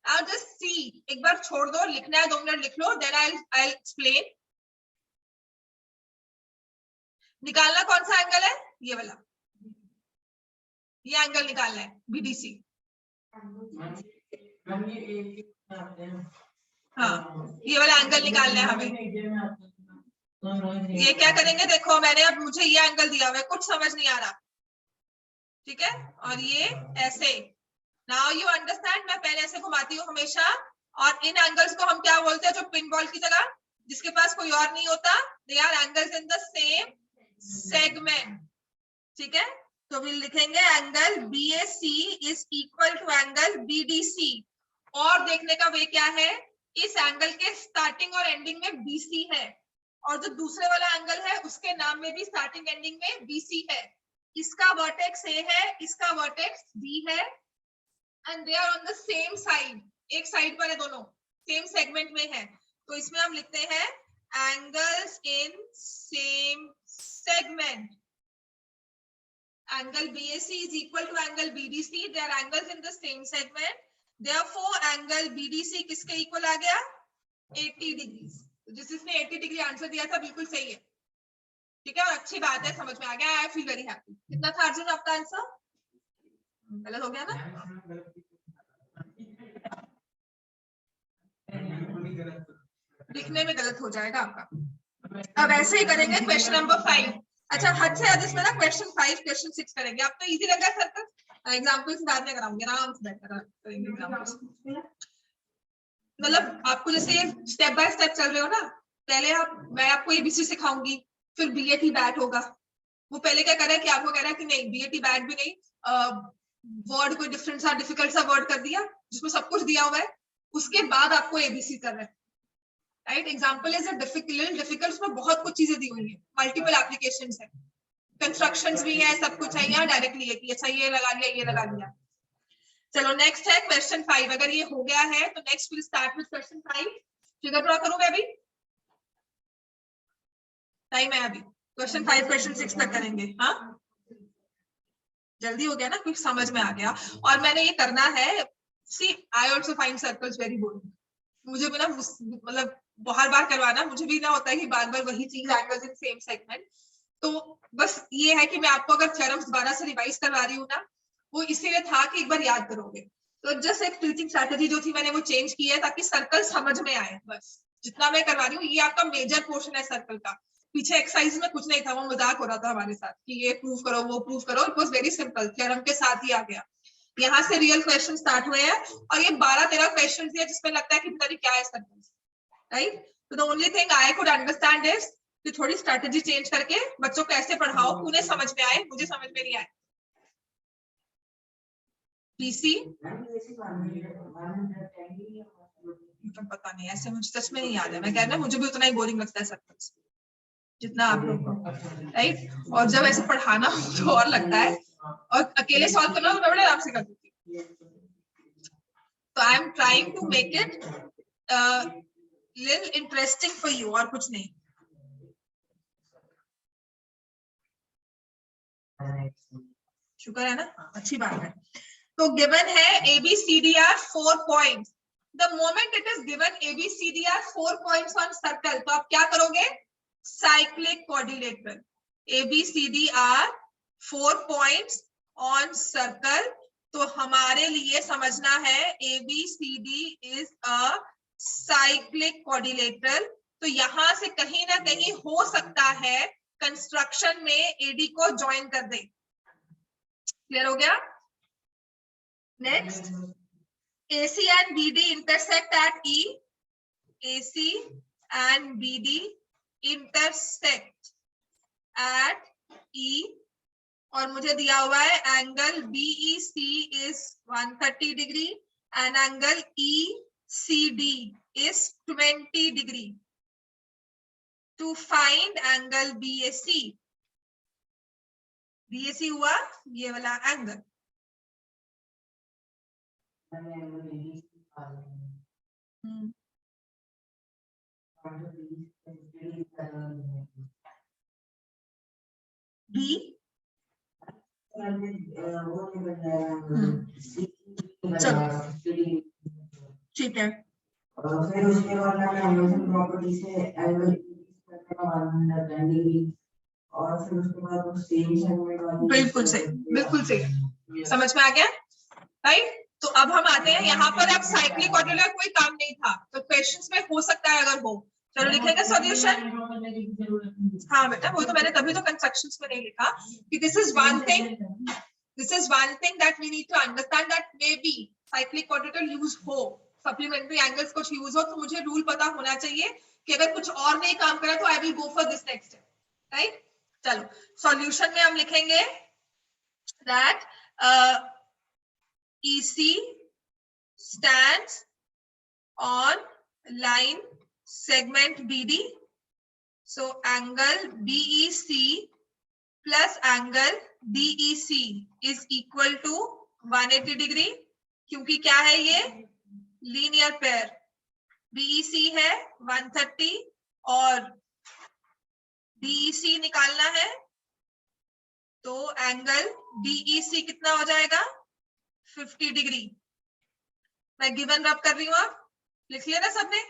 Now just see, एक बार छोड़ दो, लिखना है 2 मिनट लिख लो, देन आई एक्सप्लेन। निकालना कौन सा एंगल है? ये वाला, ये एंगल निकालना है BDC। हाँ, ये वाला एंगल निकालना है हमें। ये क्या करेंगे? देखो मैंने अब मुझे ये एंगल दिया हुआ है, कुछ समझ नहीं आ रहा। ठीक है, और ये ऐसे। Now you understand. मैं पहले ऐसे घुमाती हूँ हमेशा, और इन एंगल्स को हम क्या बोलते हैं? जो पिन बॉल की जगह जिसके पास कोई और नहीं होता, they are angles in the same segment. ठीक है, तो भी लिखेंगे angle BAC is equal to angle BDC। और देखने का वे क्या है? इस एंगल के स्टार्टिंग और एंडिंग में BC है, और जो दूसरे वाला एंगल है उसके नाम में भी स्टार्टिंग एंडिंग में BC है। इसका वर्टेक्स A है, इसका वर्टेक्स B है, and they are on the same side. एक साइड पर है, दोनों सेम सेगमेंट में है। तो इसमें हम लिखते हैं angles in same segment. Angle BAC is equal to angle BDC. They are angles in the same segment. Therefore, angle BDC किसके इक्वल आ गया? 80 डिग्री। जिसने 80 डिग्री आंसर दिया था बिल्कुल सही है। ठीक है, और अच्छी बात है, समझ में आ गया। I feel very happy. कितना था अर्जुन आपका आंसर? गलत हो गया ना? लिखने में गलत हो जाएगा आपका। अब ऐसे ही करेंगे क्वेश्चन नंबर 5। अच्छा, हद से ज्यादा इसमें ना क्वेश्चन 5 क्वेश्चन 6 करेंगे। आप तो इजी लग रहा है सर, एग्जाम्पल्स बाद में कराऊंगी, आराम से बैठकर करेंगे एग्जाम्पल्स। मतलब आपको जैसे स्टेप बाय स्टेप चल रहे हो ना, पहले मैं आपको ABC सिखाऊंगी, फिर BAT बैट होगा। वो पहले क्या कर रहा है कि आपको कह रहा है कि नहीं BAT बैट भी नहीं, वर्ड कोई डिफरेंट सा डिफिकल्ट सा वर्ड कर दिया जिसमें सब कुछ दिया हुआ है, उसके बाद आपको ABC कर रहा है। Right, example is difficult. उसमें बहुत कुछ चीजें दी हुई है, मल्टीपल एप्लीकेशंस है। कंस्ट्रक्शंस भी है, सब कुछ है, यहाँ डायरेक्टली है कि अच्छा ये लगा लिया, ये लगा लिया। चलो नेक्स्ट है क्वेश्चन 5। अगर ये हो गया है तो next will start with question 5। Figure draw करूं मैं अभी, टाइम है अभी। क्वेश्चन 5 क्वेश्चन 6 तक करेंगे। हाँ जल्दी हो गया ना, कुछ समझ में आ गया। और मैंने ये करना है, see I also find circles very boring. मुझे भी ना मतलब बार बार करवाना, मुझे भी ना होता है कि बार बार वही चीज, एंगल्स इन सेम सेगमेंट। तो बस ये है कि मैं आपको अगर थ्योरम्स दोबारा से रिवाइज करवा रही हूँ ना, वो इसीलिए था कि एक बार याद करोगे। तो जस्ट एक टीचिंग स्ट्रैटेजी जो थी मैंने वो चेंज की है ताकि सर्कल समझ में आए। बस जितना मैं करवा रही हूँ ये आपका मेजर पोर्शन है सर्कल का। पीछे एक्सरसाइज में कुछ नहीं था, वो मजाक हो रहा था हमारे साथ कि ये प्रूव करो वो प्रूव करो। It was very simple, theorem के साथ ही आ गया। यहाँ से रियल क्वेश्चन स्टार्ट हुए हैं और ये 12-13 क्वेश्चन है जिसमें लगता है कि पता नहीं क्या है सर्कल, राइट। तो the only thing I could understand is कि थोड़ी स्ट्रेटेजी चेंज करके बच्चों को ऐसे पढ़ाओ उन्हें समझ में आए, मुझे समझ में नहीं आए। पीसी पता नहीं, ऐसे मुझे सच में नहीं याद है। मैं कह रही हूं मुझे भी उतना ही बोरिंग लगता है सर्कल्स जितना आप लोग को, राइट। और जब ऐसे पढ़ाना तो और लगता है, और अकेले सॉल्व करना तो मैं बड़े आराम से कर देती हूँ। तो I am trying to make it little interesting for you, और कुछ नहीं। शुक्र है ना, अच्छी बात है। तो गिवन है ABCDR 4 points. The moment it is given ABCDR 4 points on circle, तो आप क्या करोगे, cyclic coordinator. ABCDR 4 points on circle, तो हमारे लिए समझना है ABCD is a cyclic coordinator. तो यहां से कहीं ना कहीं हो सकता है कंस्ट्रक्शन में AD को ज्वाइन कर दे। क्लियर हो गया। Next, AC and BD intersect at E. AC and BD intersect at E. और मुझे दिया हुआ है angle BEC is 130 degree and angle ECD is 20 degree. To find angle BAC, BAC हुआ ये वाला एंगल। B ठीक है।
फिर उसके बाद मैंने अमेज़न प्रॉपर्टी से एंगल और फिर उसके बाद वो सेम सेगमेंट वाली,
बिल्कुल सही, बिल्कुल सही, समझ में आ गया, राइट। तो अब हम आते हैं यहाँ पर। अब साइक्लिक कोऑर्डिनेटर कोई काम नहीं था, तो क्वेश्चंस में हो सकता है अगर हो, चलो लिखेंगे सॉल्यूशन। हाँ बेटा, वो तो मैंने तभी तो कंस्ट्रक्शंस में नहीं लिखा कि this is one thing that we need to understand that may be cyclic coordinator use हो, सप्लीमेंट्री एंगल्स कुछ यूज हो, तो मुझे रूल पता होना चाहिए कि अगर कुछ और नहीं काम करा तो I will go for this next, right. चलो सॉल्यूशन में हम लिखेंगे that EC stands on line segment BD. So angle BEC plus angle DEC is equal to 180 degree. क्योंकि क्या है ये लीनियर पेयर, BEC है 130 और DEC निकालना है, तो एंगल DEC कितना हो जाएगा 50 डिग्री। मैं गिवन रब कर रही हूँ, आप लिख लिया ना सबने।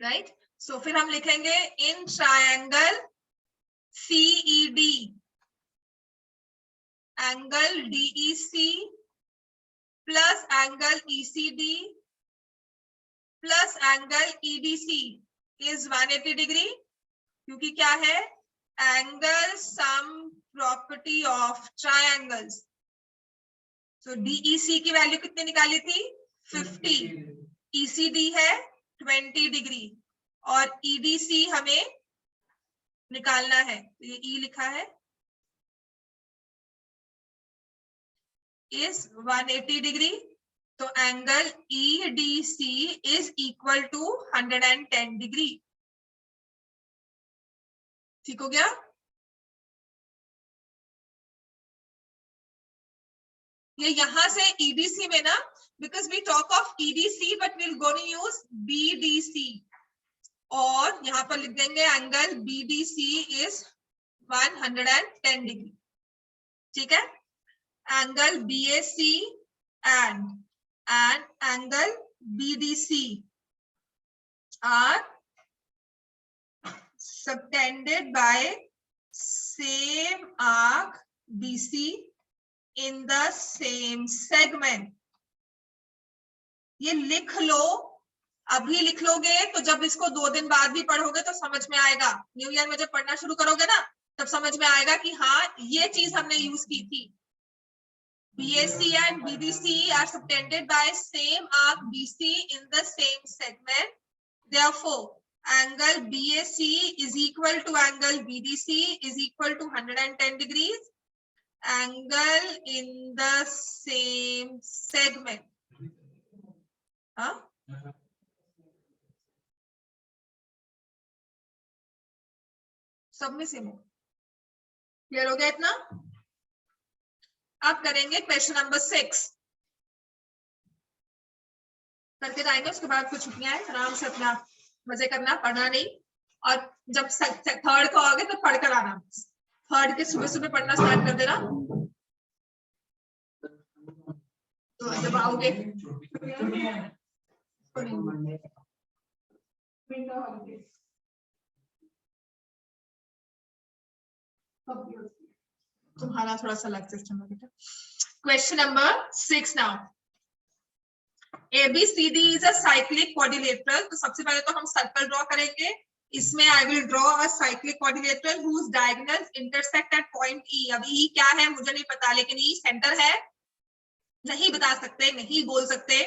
राइट, सो फिर हम लिखेंगे in triangle CED angle DEC plus angle ECD plus angle EDC is 180 degree. क्योंकि क्या है, angle sum property of triangles. तो DEC की वैल्यू कितनी निकाली थी 50, ECD है 20 डिग्री और EDC हमें निकालना है, तो ये E लिखा है। is 180 डिग्री, तो angle EDC is equal to 110 degree. ठीक हो गया? ये यहां से EDC में ना, because we talk of EDC but we'll gonna use BDC, और यहाँ पर लिख देंगे एंगल BDC is 110 डिग्री। ठीक है? Angle BAC and angle BDC are subtended by same arc BC in the same segment। ये लिख लो, अभी लिख लोगे तो जब इसको 2 दिन बाद भी पढ़ोगे तो समझ में आएगा। न्यू ईयर में जब पढ़ना शुरू करोगे ना, तब समझ में आएगा कि हाँ ये चीज हमने यूज की थी। BAC and BDC are subtended by same arc BC in the same segment. Therefore, angle BAC is equal to angle BDC is equal to 110 degrees. Angle in the same segment. हाँ? सब में same हो। Clear हो गया इतना? अब करेंगे question number 6 करके जाएंगे, उसके बाद कुछ छुट्टियां हैं, आराम से अपना मजे करना, पढ़ना नहीं। और जब थर्ड को आओगे तो पढ़ कर आना, थर्ड के सुबह सुबह पढ़ना स्टार्ट कर देना। तो जब आओगे तुम्हारा थोड़ा सा अलग सिस्टम है बेटा। Question number 6 now. ABCD is a cyclic quadrilateral. तो सबसे पहले तो हम सर्कल ड्रॉ करेंगे। इसमें I will draw a cyclic quadrilateral whose diagonals intersect at point E। अब E क्या है मुझे नहीं पता, लेकिन E सेंटर है। नहीं बता सकते, नहीं बोल सकते,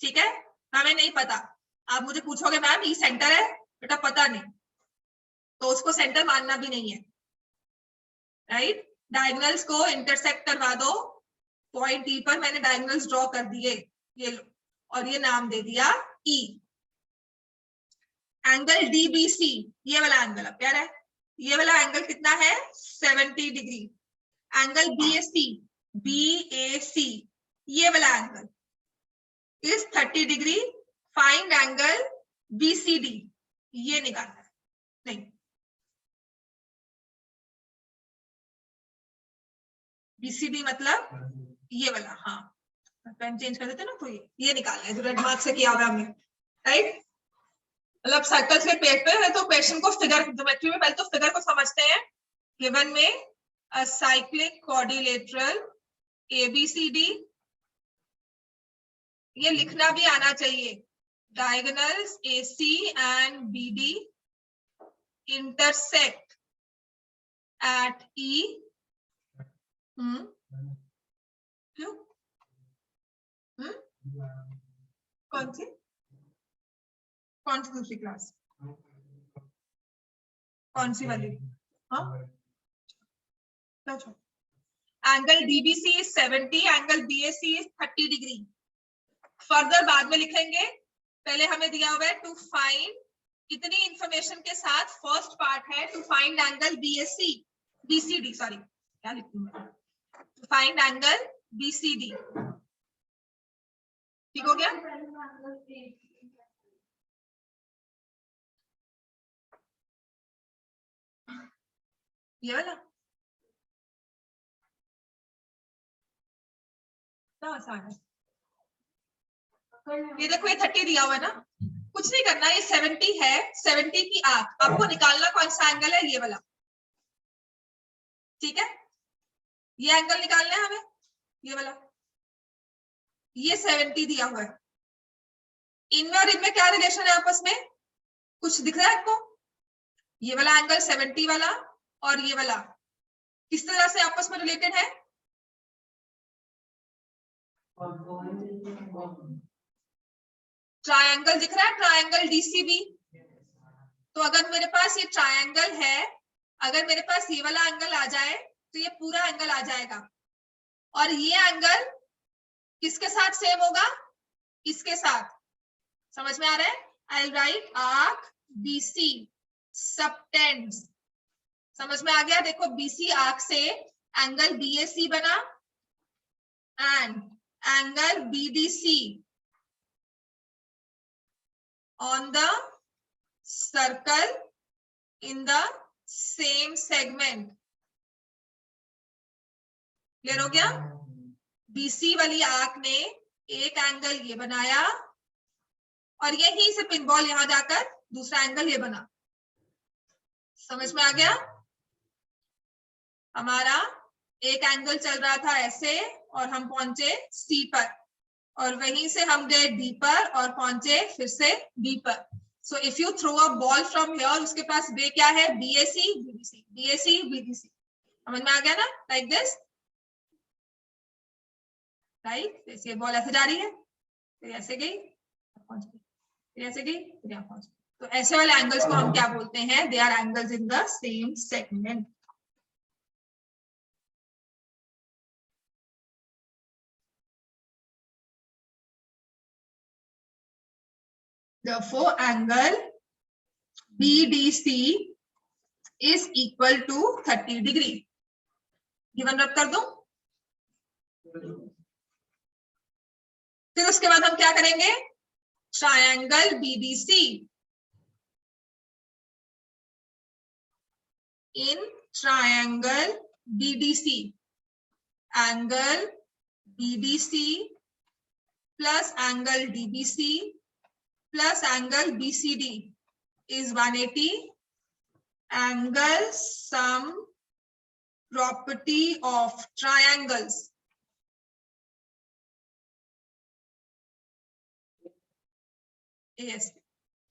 ठीक है? हमें नहीं पता। आप मुझे पूछोगे मैम E सेंटर है, बेटा पता नहीं, तो उसको सेंटर मानना भी नहीं है, राइट? डायगोनल्स को इंटरसेक्ट करवा दो। पॉइंट E पर मैंने डायगोनल्स ड्रॉ कर दिए, ये लो, और ये नाम दे दिया E। एंगल DBC, ये वाला एंगल, अब क्या है? ये वाला एंगल कितना है? 70 डिग्री। एंगल BAC, ये वाला angle is 30 degree. Find angle BCD, ये निकालना है। नहीं, BCD मतलब ये वाला, हाँ पेन चेंज कर देते ना, तो ये निकालना है जो रेड मार्क से किया हुआ हमने, राइट? मतलब सर्कल्स के पेपर है तो क्वेश्चन को फिगर, ज्योमेट्री में पहले तो फिगर को समझते हैं। गिवन में अ साइक्लिक क्वाड्रिलेटरल ABCD, ये लिखना भी आना चाहिए। Diagonals AC and BD intersect at E। क्यों? कौन सी दूसरी क्लास? कौन सी वाली? हाँ, angle DBC is 70, angle BAC is 30 degree. Further बाद में लिखेंगे, पहले हमें दिया हुआ है टू फाइंड, इतनी इंफॉर्मेशन के साथ फर्स्ट पार्ट है to find angle BCD, sorry क्या लिखूं मैं, टू फाइंड एंगल BCD। ठीक हो गया? ये वाला आसान है। ये देखो, ये 30 दिया हुआ है ना, कुछ नहीं करना, ये 70 है, 70 की आंख आपको निकालना कौन सा एंगल है, ये वाला, ठीक है? ये एंगल निकालना है हमें, ये वाला, ये 70 दिया हुआ है। इनमें और इनमें क्या रिलेशन है आपस में? कुछ दिख रहा है आपको? ये वाला एंगल 70 वाला और ये वाला किस तरह से आपस में रिलेटेड है? ट्रायंगल दिख रहा है, ट्रायंगल DCB। तो अगर मेरे पास ये ट्रायंगल है, अगर मेरे पास ये वाला एंगल आ जाए तो ये पूरा एंगल आ जाएगा। और ये एंगल किसके साथ सेम होगा, इसके साथ। समझ में आ रहा है? आई राइट आर्क बीसी सबटेंड्स। समझ में आ गया? देखो बीसी आर्क से एंगल बीएसी बना and angle BDC on the circle in the same segment। Clear हो गया? बीसी वाली आर्क ने एक एंगल ये बनाया और यहीं से पिनबॉल यहां जाकर दूसरा एंगल ये बना। समझ में आ गया? हमारा एक एंगल चल रहा था ऐसे और हम पहुंचे सी पर और वहीं से हम गए डी पर और पहुंचे फिर से बी पर। So if you throw a ball from here, उसके पास वे क्या है, बीएसी बीडीसी, बीएसी बीडीसी। समझ में आ गया ना? Like this, right? जैसे बॉल ऐसे जा रही है, फिर ऐसे गई, पहुंच गई, फिर ऐसे गई, फिर यहाँ पहुंच गई। तो ऐसे वाले एंगल्स को हम क्या बोलते हैं? They are angles in the same segment. Therefore, angle BDC is equal to 30 degree. Given rub कर दो। फिर उसके बाद हम क्या करेंगे? Triangle BDC। In triangle BDC, angle BDC plus angle DBC plus angle BCD is 180. Angle sum property of triangles. Yes,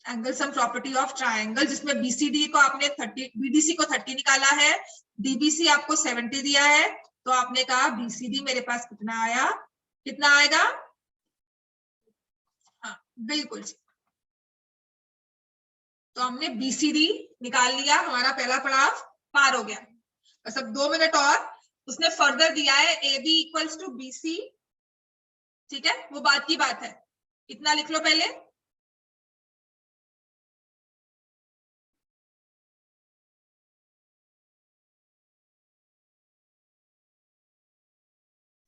angle sum property of triangle, जिसमें BCD को आपने 30, BDC को 30 निकाला है, DBC आपको 70 दिया है, तो आपने कहा BCD मेरे पास कितना आया, कितना आएगा? हाँ बिल्कुल, तो हमने BCD निकाल लिया, हमारा पहला पड़ाव पार हो गया। बस अब 2 मिनट और। उसने फर्दर दिया है AB इक्वल्स टू BC, ठीक है, वो बात की बात है। इतना लिख लो पहले।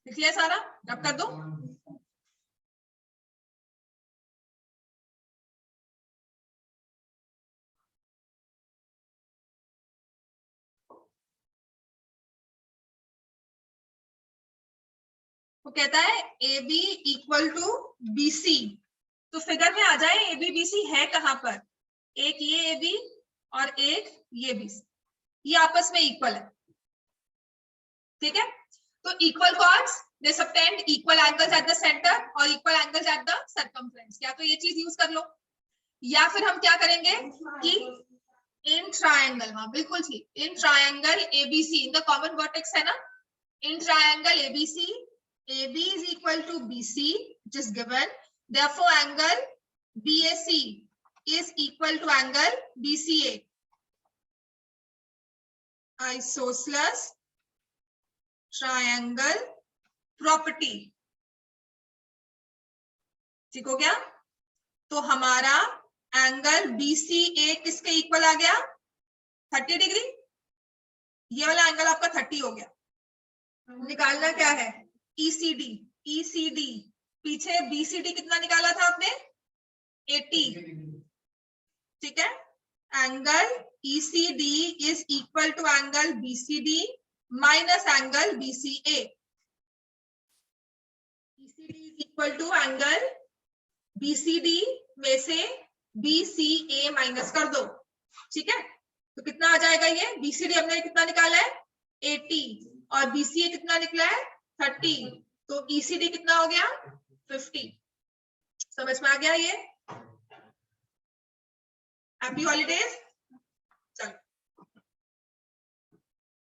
लिख लिया सारा? रब कर दो। वो कहता है AB इक्वल टू BC, तो फिगर में आ जाए AB BC है कहां पर? एक ये AB और एक ये BC, ये आपस में इक्वल है, ठीक है? तो equal chords they subtend equal angles at the centre और equal angles at the circumference. क्या तो ये चीज यूज कर लो, या फिर हम क्या करेंगे कि इन ट्रायंगल, हाँ बिल्कुल ठीक, इन triangle ABC, in the common vertex है ना, इन triangle ABC, AB is equal to BC, which is given. Therefore, angle BAC is equal to angle BCA. Isosceles triangle property. ठीक हो गया? तो हमारा एंगल BCA किसके इक्वल आ गया? 30 डिग्री। ये वाला एंगल आपका 30 हो गया। निकालना क्या है? ECD, ECD, पीछे BCD कितना निकाला था आपने? 80, ठीक है? Angle ECD is equal to angle BCD minus angle BCA। ECD is equal to angle BCD में से BCA माइनस कर दो, ठीक है? तो कितना आ जाएगा ये? BCD हमने कितना निकाला है? 80 और BCA कितना निकला है? 30, तो ECD कितना हो गया? 50। समझ में आ गया ये? Happy holidays. चलो।